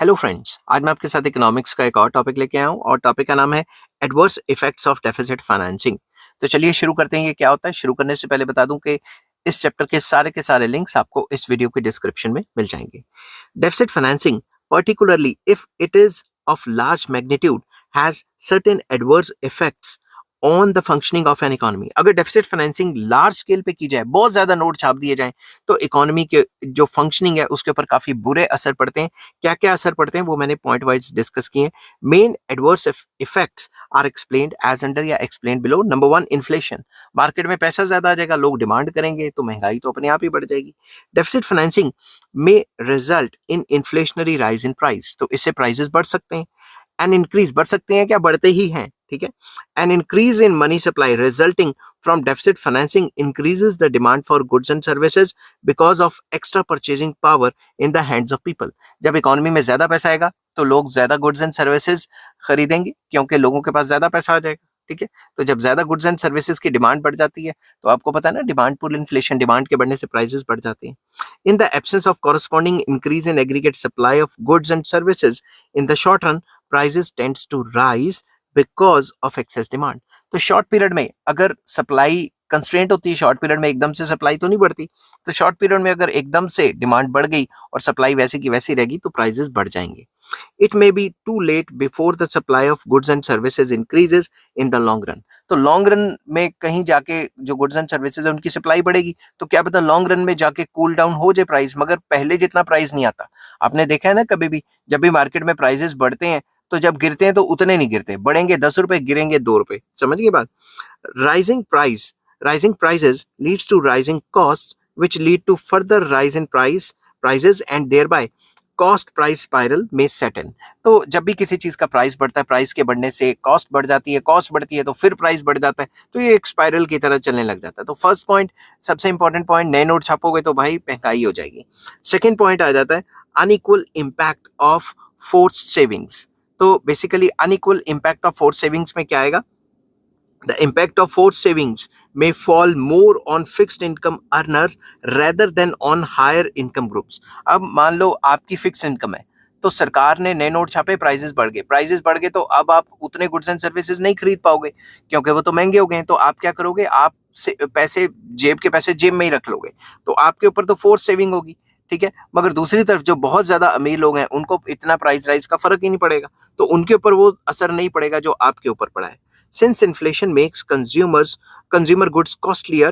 Hello friends, आज मैं आपके साथ इकोनॉमिक्स का एक और टॉपिक लेके आया हूँ और टॉपिक का नाम है adverse effects of deficit financing. तो चलिए शुरू करते हैं। ये क्या होता है, शुरू करने से पहले बता दूं कि इस चैप्टर के सारे लिंक्स आपको इस वीडियो के डिस्क्रिप्शन में मिल जाएंगे। Deficit financing, particularly if it is of large magnitude, has certain adverse effects on the functioning of an economy. अगर डेफिसिट फाइनेंसिंग लार्ज स्केल पे की जाए, बहुत ज्यादा नोट छाप दिए जाएं, तो इकोनॉमी के जो फंक्शनिंग है उसके ऊपर काफी बुरे असर पड़ते हैं। क्या क्या असर पड़ते हैं वो मैंने पॉइंट वाइज डिस्कस किए। Main adverse effects are explained as under या explain below. Number one, inflation. Market में पैसा ज्यादा आ जाएगा, लोग डिमांड करेंगे तो महंगाई तो अपने आप ही बढ़ जाएगी। डेफिसिट फाइनेंसिंग में result in inflationary rise in price, तो इससे प्राइसेस बढ़ सकते हैं। एंड इंक्रीज, बढ़ सकते हैं क्या, बढ़ते ही हैं, ठीक है। An increase in money supply resulting from deficit financing increases the demand for goods and services because of extra purchasing power in the hands of people. जब इकोनॉमी में ज्यादा पैसा आएगा तो लोग ज्यादा गुड्स एंड सर्विसेज खरीदेंगे क्योंकि लोगों के पास ज्यादा पैसा आ जाएगा, ठीक है। तो जब ज्यादा गुड्स एंड सर्विसेज की डिमांड बढ़ जाती है तो आपको पता है ना, डिमांड पुल इन्फ्लेशन, डिमांड के बढ़ने से प्राइसेस बढ़ जाते हैं। In the absence of corresponding increase in aggregate supply of goods and services, in the short run, prices tends to rise because of excess demand. तो शॉर्ट पीरियड में अगर supply constraint होती है, शॉर्ट पीरियड में एकदम से supply तो नहीं बढ़ती, तो शॉर्ट पीरियड में अगर एकदम से डिमांड बढ़ गई और सप्लाई वैसी की वैसी रहेगी तो प्राइसेस बढ़ जाएंगे। It may be too late before the supply of goods and services increases in the long run. तो लॉन्ग रन में कहीं जाके जो गुड्स एंड सर्विसेज है उनकी सप्लाई बढ़ेगी, तो क्या पता लॉन्ग रन में जाके कूल डाउन हो जाए प्राइस, मगर पहले जितना प्राइस नहीं आता। आपने देखा है ना, कभी भी जब भी मार्केट में प्राइसेस बढ़ते हैं तो जब गिरते हैं तो उतने नहीं गिरते, बढ़ेंगे 10 रुपए, गिरेंगे 2 रुपए। समझ गए बात। Rising price, rising prices leads to rising cost which lead to further rise in prices and thereby cost price spiral में सेट इन। तो जब भी किसी चीज का प्राइस बढ़ता है, प्राइस के बढ़ने से कॉस्ट बढ़ जाती है, कॉस्ट बढ़ती है तो फिर प्राइस बढ़ जाता है, तो ये एक स्पाइरल की तरह चलने लग जाता है। तो फर्स्ट पॉइंट, सबसे इंपॉर्टेंट पॉइंट, नए नोट छापोगे तो भाई महंगाई हो जाएगी। सेकेंड पॉइंट आ जाता है unequal impact of forced savings. तो basically unequal impact of forced savings में क्या आएगा, the impact of forced savings may fall more on fixed income earners rather than on higher income groups। अब मान लो आपकी फिक्स इनकम है, तो सरकार ने नए नोट छापे, प्राइसेस बढ़ गए तो अब आप उतने गुड्स एंड सर्विसेज नहीं खरीद पाओगे क्योंकि वो तो महंगे हो गए। तो आप क्या करोगे, आप पैसे, जेब के पैसे जेब में ही रख लोगे, तो आपके ऊपर तो फोर्स सेविंग होगी, ठीक है। मगर दूसरी तरफ जो बहुत ज्यादा अमीर लोग हैं उनको इतना प्राइस राइज का फर्क ही नहीं पड़ेगा, तो उनके ऊपर वो असर नहीं पड़ेगा जो आपके ऊपर पड़ा है। Since inflation makes consumer goods costlier,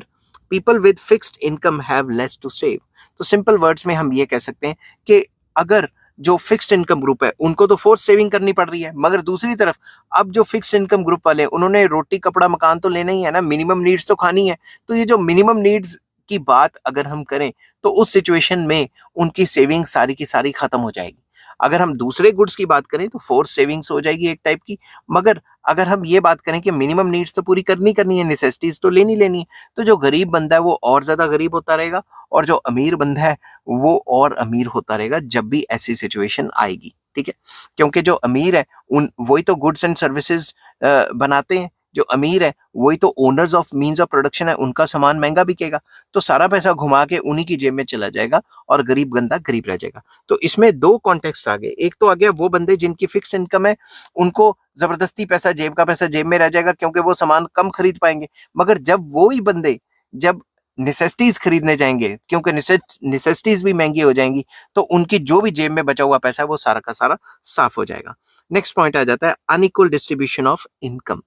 people with fixed income have less to save। तो सिंपल वर्ड्स में हम ये कह सकते हैं कि अगर जो फिक्स्ड इनकम ग्रुप है उनको तो फोर्स सेविंग करनी पड़ रही है, मगर दूसरी तरफ अब जो फिक्स्ड इनकम ग्रुप वाले हैं उन्होंने रोटी कपड़ा मकान तो लेना ही है ना, मिनिमम नीड्स तो खानी है। तो ये जो मिनिमम नीड्स की बात अगर हम करें तो उस सिचुएशन में उनकी सेविंग सारी की सारी खत्म हो जाएगी। अगर हम दूसरे गुड्स की बात करें तो फोर्स सेविंग्स हो जाएगी एक टाइप की, मगर अगर हम ये बात करें कि मिनिमम नीड्स तो पूरी करनी है, नेसेसिटीज तो लेनी है, तो जो गरीब बंदा है वो और ज्यादा गरीब होता रहेगा और जो अमीर बंदा है वो और अमीर होता रहेगा जब भी ऐसी सिचुएशन आएगी, ठीक है। क्योंकि जो अमीर है उन वही तो गुड्स एंड सर्विसेज बनाते हैं, जो अमीर है वही तो owners of means of production है, उनका सामान महंगा बिकेगा, तो सारा पैसा घुमा के उन्हीं की जेब में चला जाएगा और गरीब बंदा गरीब रह जाएगा। तो इसमें दो कॉन्टेक्स्ट आ गए। एक तो आ गया वो बंदे जिनकी फिक्स इनकम है, उनको जबरदस्ती पैसा, जेब का पैसा जेब में रह जाएगा क्योंकि वो सामान कम खरीद पाएंगे। मगर जब वो ही बंदे जब नेसेसिटीज खरीदने जाएंगे, क्योंकि नेसेसिटीज भी महंगी हो जाएंगी, तो उनकी जो भी जेब में बचा हुआ पैसा है वो सारा का सारा साफ हो जाएगा। नेक्स्ट पॉइंट आ जाता है अनइक्वल डिस्ट्रीब्यूशन ऑफ इनकम।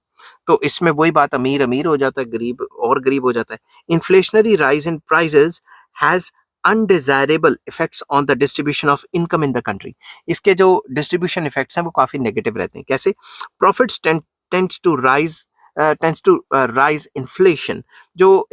तो इसमें वही बात, अमीर अमीर हो जाता है, गरीब और गरीब हो जाता है। Inflationary rise in prices has undesirable effects on the distribution of income in the country. इसके जो डिस्ट्रीब्यूशन इफेक्ट्स हैं वो काफी नेगेटिव रहते हैं। कैसे, profits tends to rise inflation. जो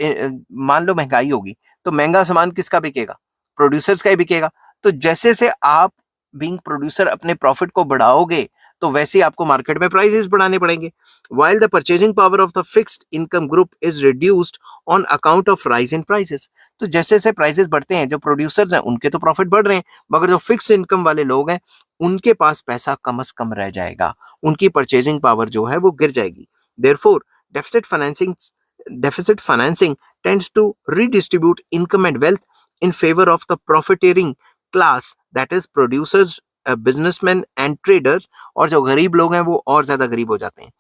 मान लो महंगाई होगी तो महंगा सामान किसका बिकेगा, प्रोड्यूसर्स का ही बिकेगा। तो जैसे से आप बीइंग प्रोड्यूसर अपने प्रॉफिट को बढ़ाओगे तो वैसे ही आपको मार्केट में प्राइसेस बढ़ाने पड़ेंगे। While the purchasing power of the fixed income group is reduced on account of rise in prices. तो जैसे जैसे प्राइसेस बढ़ते हैं, जो प्रोड्यूसर्स हैं उनके तो प्रॉफिट बढ़ रहे हैं, मगर जो फिक्स्ड इनकम वाले लोग हैं उनके पास पैसा कम से कम रह जाएगा, उनकी परचेजिंग पावर जो है वो गिर जाएगी। Therefore deficit financing tends to redistribute income and wealth in favor of the profiteering class, that is producers businessman and traders, और जो गरीब लोग हैं वो और ज्यादा गरीब हो जाते हैं।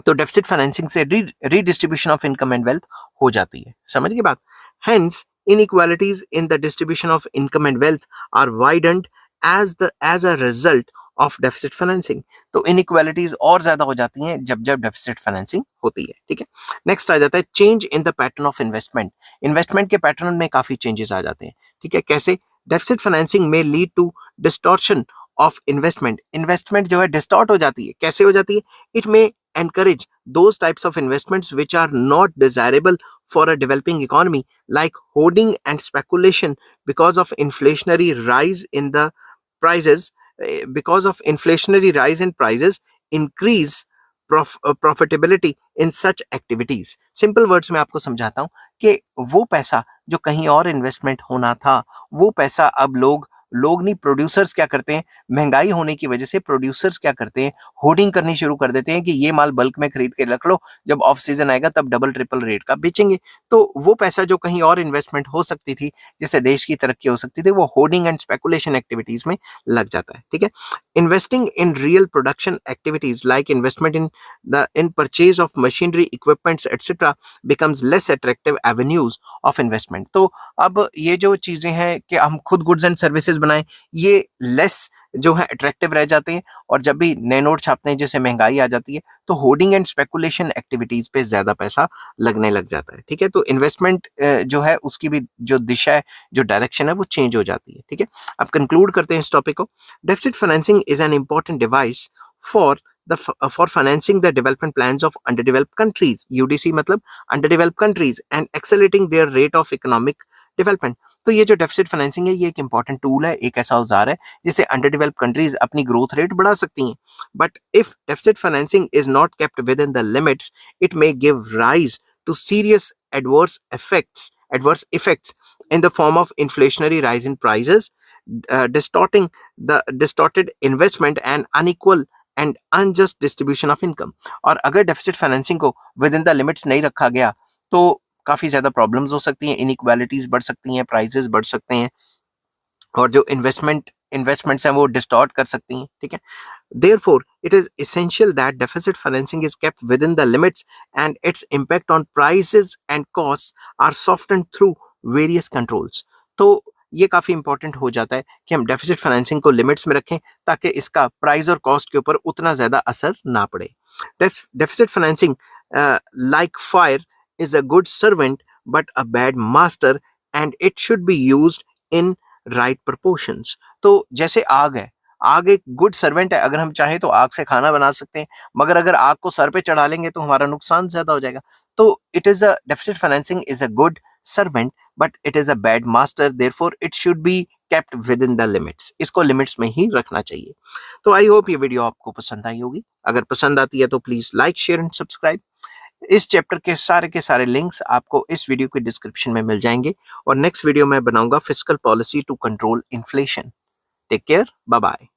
तो डेफिसिट फाइनेंसिंग से redistribution of income and wealth हो जाती है। समझ गए बात? Hence inequalities in the distribution of income and wealth are widened as a result of deficit financing। तो inequalities और ज्यादा हो जाती हैं जब जब deficit financing होती है। ठीक है, नेक्स्ट आ जाता है change in the pattern of investment. Investment के पैटर्न में काफी चेंजेस आ जाते हैं। ठीक है, कैसे? डेफिसिट फाइनेंसिंग में lead to distortion of investment. Investment जो है डिस्टॉर्ट हो जाती है। कैसे हो जाती है? इट में encourage those types of investments which are not desirable for a developing economy, like hoarding and speculation because of inflationary rise in the prices. Because of inflationary rise in prices, increase profitability in such activities। Simple words में आपको समझाता हूं कि वो पैसा जो कहीं और इन्वेस्टमेंट होना था, वो पैसा अब लोग नहीं, प्रोड्यूसर्स क्या करते हैं, महंगाई होने की वजह से प्रोड्यूसर्स क्या करते हैं, होर्डिंग करनी शुरू कर देते हैं कि ये माल बल्क में खरीद के रख लो, जब ऑफ सीजन आएगा तब डबल ट्रिपल रेट का बेचेंगे। तो वो पैसा जो कहीं और इन्वेस्टमेंट हो सकती थी, जिससे देश की तरक्की हो सकती थी, वो होर्डिंग एंड स्पेकुलेशन एक्टिविटीज में लग जाता है। ठीक है, investing in real production activities like investment in purchase of machinery, equipments etcetera becomes less attractive avenues of investment. तो अब ये जो चीजें हैं कि हम खुद गुड्स एंड सर्विसेज बनाएं, ये लेस जो है अट्रैक्टिव रह जाते हैं। और जब भी नए नोट छापते हैं, जैसे महंगाई आ जाती है, तो होर्डिंग एंड स्पेकुलेशन एक्टिविटीज पे ज्यादा पैसा लगने लग जाता है। ठीक है, तो इन्वेस्टमेंट जो है उसकी भी जो दिशा है, जो डायरेक्शन है, वो चेंज हो जाती है। ठीक है, अब कंक्लूड करते हैं इस टॉपिक को। Deficit financing is an important device for for financing the development plans of underdeveloped countries, UDC मतलब underdeveloped countries, and accelerating their rate of economic development। तो ये जो डेफिसिट फाइनेंसिंग है, ये एक इंपॉर्टेंट टूल है, एक ऐसा औजार है जिससे अंडर डेवलप कंट्रीज अपनी ग्रोथ रेट बढ़ा सकती हैं। But if deficit financing is not kept within the limits, it may give rise to serious adverse effects in the form of inflationary rise in prices, distorted investment and unequal and unjust distribution of income. और अगर deficit financing को with in the limits नहीं रखा गया, तो काफी ज्यादा problems हो सकती हैं, इनइक्वालिटीज बढ़ सकती हैं, प्राइसेस बढ़ सकते हैं, और जो इन्वेस्टमेंट्स हैं वो डिस्टॉर्ट कर सकती हैं। ठीक है, therefore it is essential that deficit financing is kept within the limits and its impact on prices and costs are softened through various controls। तो ये काफी इंपॉर्टेंट हो जाता है कि हम डेफिसिट फाइनेंसिंग को लिमिट्स में रखें, ताकि इसका प्राइस और कॉस्ट के ऊपर उतना ज्यादा असर ना पड़े। Deficit financing like fire is a good servant but a bad master, and it should be used in right proportions। तो जैसे आग है, आग एक गुड सर्वेंट है, अगर हम चाहें तो आग से खाना बना सकते हैं, मगर अगर आग को सर पे चढ़ा लेंगे तो हमारा नुकसान ज्यादा हो जाएगा। तो it is a deficit financing is a good servant but it is a bad master, therefore it should be kept within the limits. इसको लिमिट्स में ही रखना चाहिए। तो आई होप ये वीडियो आपको पसंद आई होगी। अगर पसंद आती है तो please like, share and subscribe. इस चैप्टर के सारे लिंक्स आपको इस वीडियो के डिस्क्रिप्शन में मिल जाएंगे, और नेक्स्ट वीडियो में बनाऊंगा fiscal policy to control inflation. Take care, bye bye.